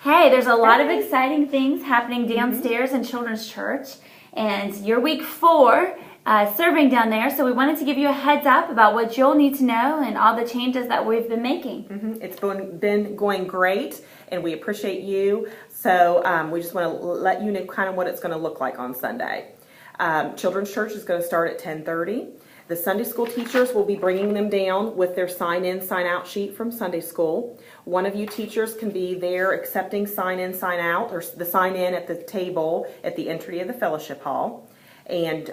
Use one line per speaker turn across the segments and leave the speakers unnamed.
Hey, there's a lot of exciting things happening downstairs in Children's Church, and you're week 4 serving down there, so we wanted to give you a heads up about what you'll need to know and all the changes that we've been making.
It's been going great, and we appreciate you. So we just want to let you know kind of what it's going to look like on Sunday. Children's Church is going to start at 10:30. The Sunday school teachers will be bringing them down with their sign-in, sign-out sheet from Sunday school. One of you teachers can be there accepting sign-in, sign-out, or the sign-in at the table at the entry of the fellowship hall, and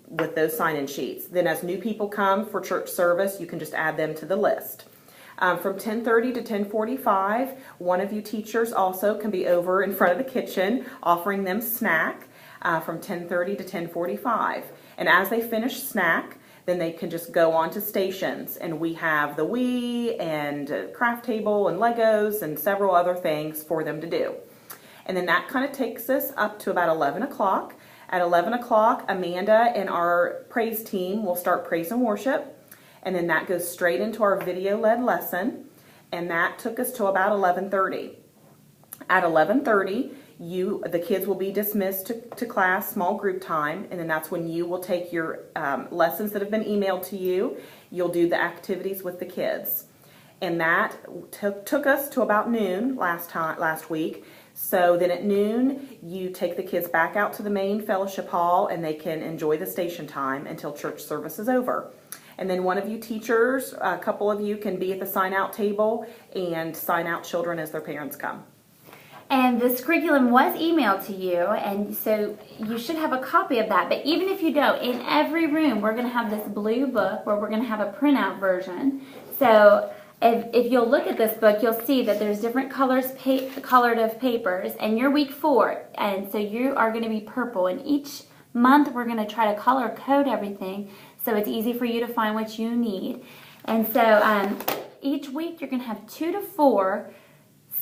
with those sign-in sheets. Then as new people come for church service, you can just add them to the list. From 10:30 to 10:45, one of you teachers also can be over in front of the kitchen offering them snack from 10:30 to 10:45. And as they finish snack, then they can just go on to stations. And we have the Wii and craft table and Legos and several other things for them to do. And then that kind of takes us up to about 11 o'clock. At 11 o'clock, Amanda and our praise team will start praise and worship. And then that goes straight into our video-led lesson. And that took us to about 11:30. At 11:30, the kids will be dismissed to class, small group time, and then that's when you will take your lessons that have been emailed to you. You'll do the activities with the kids. And that took us to about noon last week. So then at noon, you take the kids back out to the main fellowship hall, and they can enjoy the station time until church service is over. And then one of you teachers, a couple of you, can be at the sign-out table and sign out children as their parents come.
And this curriculum was emailed to you, and so you should have a copy of that. But even if you don't, in every room we're going to have this blue book where we're going to have a printout version. So if you'll look at this book, you'll see that there's different colors, colored of papers, and you're week 4, and so you are going to be purple. And each month we're going to try to color code everything so it's easy for you to find what you need. And so each week you're going to have 2 to 4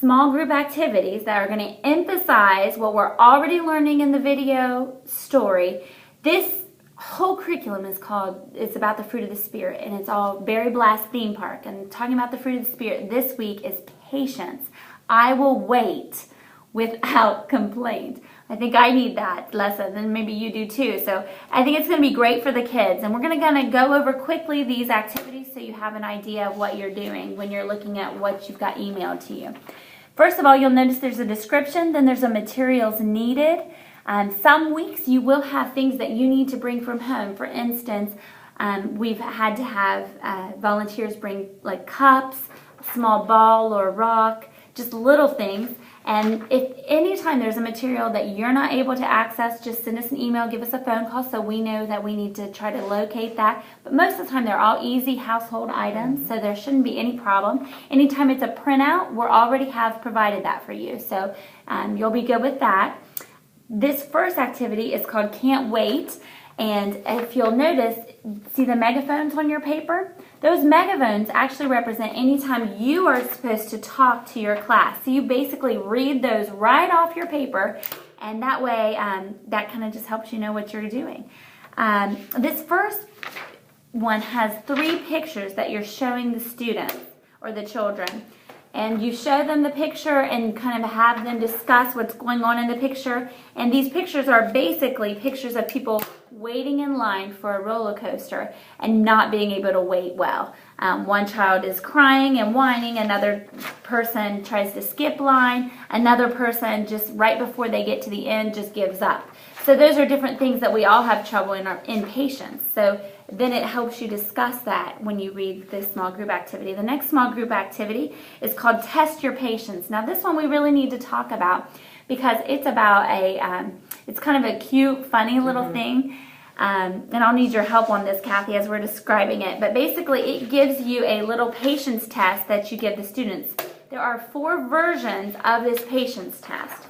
small group activities that are going to emphasize what we're already learning in the video story. This whole curriculum it's about the fruit of the Spirit, and it's all Berry Blast theme park. And talking about the fruit of the Spirit this week is patience. I will wait without complaint. I think I need that lesson, and maybe you do too. So I think it's going to be great for the kids. And we're going to go over quickly these activities so you have an idea of what you're doing when you're looking at what you've got emailed to you. First of all, you'll notice there's a description, then there's a materials needed. Some weeks you will have things that you need to bring from home. For instance, we've had to have volunteers bring like cups, a small ball or rock, just little things. And if anytime there's a material that you're not able to access, just send us an email, give us a phone call so we know that we need to try to locate that. But most of the time they're all easy household items, so there shouldn't be any problem. Anytime it's a printout, we already have provided that for you, so you'll be good with that. This first activity is called Can't Wait. And if you'll notice, see the megaphones on your paper? Those megaphones actually represent any time you are supposed to talk to your class. So you basically read those right off your paper, and that way that kind of just helps you know what you're doing. This first one has 3 pictures that you're showing the students or the children. And you show them the picture and kind of have them discuss what's going on in the picture. And these pictures are basically pictures of people waiting in line for a roller coaster and not being able to wait well. One child is crying and whining, another person tries to skip line, another person just right before they get to the end just gives up. So those are different things that we all have trouble in our impatience. So then it helps you discuss that when you read this small group activity. The next small group activity is called Test Your Patience. Now this one we really need to talk about because it's about it's kind of a cute, funny little thing. And I'll need your help on this, Kathy, as we're describing it. But basically it gives you a little patience test that you give the students. There are 4 versions of this patience test.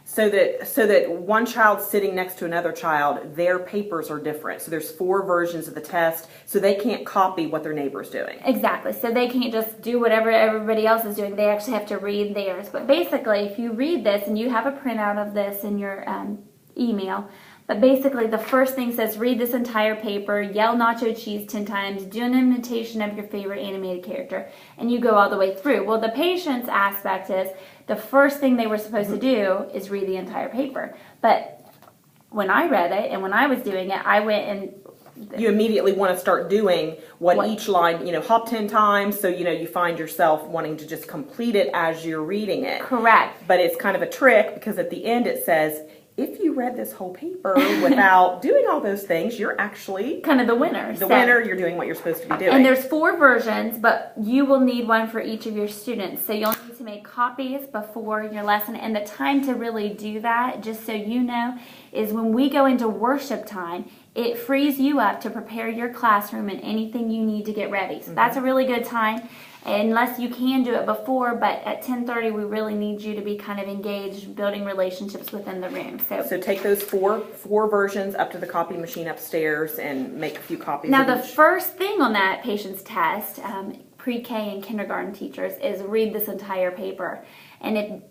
So that one child sitting next to another child, their papers are different. So there's 4 versions of the test, so they can't copy what their neighbor's doing.
Exactly. So they can't just do whatever everybody else is doing. They actually have to read theirs. But basically, if you read this and you have a printout of this in your email, But basically, the first thing says, read this entire paper, yell nacho cheese 10 times, do an imitation of your favorite animated character, and you go all the way through. Well, the patience aspect is the first thing they were supposed to do is read the entire paper. But when I read it and when I was doing it, I went and
you immediately want to start doing what each line, hop 10 times, so you find yourself wanting to just complete it as you're reading it.
Correct.
But it's kind of a trick, because at the end it says, if you read this whole paper without doing all those things, you're actually
kind of the winner.
Winner, you're doing what you're supposed to be doing.
And there's 4 versions, but you will need one for each of your students. So you'll need to make copies before your lesson. And the time to really do that, just so you know, is when we go into worship time. It frees you up to prepare your classroom and anything you need to get ready. So that's a really good time, unless you can do it before, but at 10:30 we really need you to be kind of engaged, building relationships within the room. So
take those four versions up to the copy machine upstairs and make a few copies.
Now the first thing on that patience test, pre-K and kindergarten teachers, is read this entire paper. And if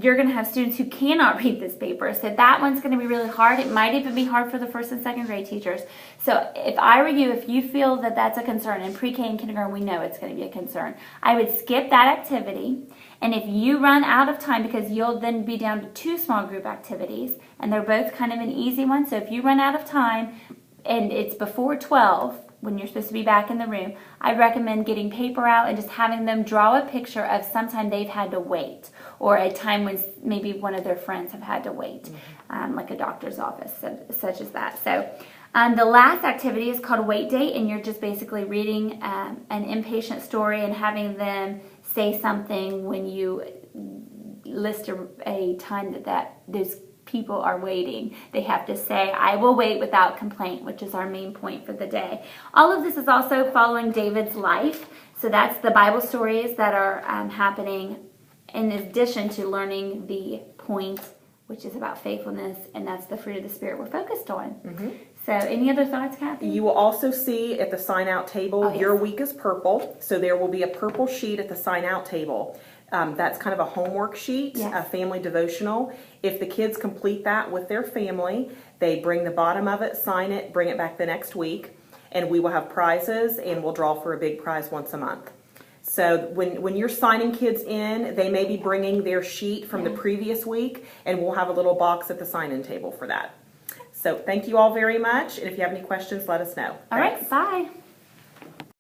you're going to have students who cannot read this paper, so that one's going to be really hard. It might even be hard for the first and second grade teachers. So if I were you, if you feel that that's a concern, in pre-K and kindergarten we know it's going to be a concern, I would skip that activity. And if you run out of time, because you'll then be down to 2 small group activities, and they're both kind of an easy one, so if you run out of time and it's before 12, when you're supposed to be back in the room, I recommend getting paper out and just having them draw a picture of sometime they've had to wait, or a time when maybe one of their friends have had to wait, like a doctor's office, such as that. So the last activity is called Wait Date, and you're just basically reading an inpatient story and having them say something when you list a time that those people are waiting. They have to say, I will wait without complaint, which is our main point for the day. All of this is also following David's life. So that's the Bible stories that are happening in addition to learning the point, which is about faithfulness, and that's the fruit of the Spirit we're focused on. So any other thoughts, Kathy?
You will also see at the sign-out table, your week is purple. So there will be a purple sheet at the sign-out table. That's kind of a homework sheet, a family devotional. If the kids complete that with their family, they bring the bottom of it, sign it, bring it back the next week, and we will have prizes, and we'll draw for a big prize once a month. So when you're signing kids in, they may be bringing their sheet from the previous week, and we'll have a little box at the sign-in table for that. So thank you all very much, and if you have any questions, let us know.
All right, bye.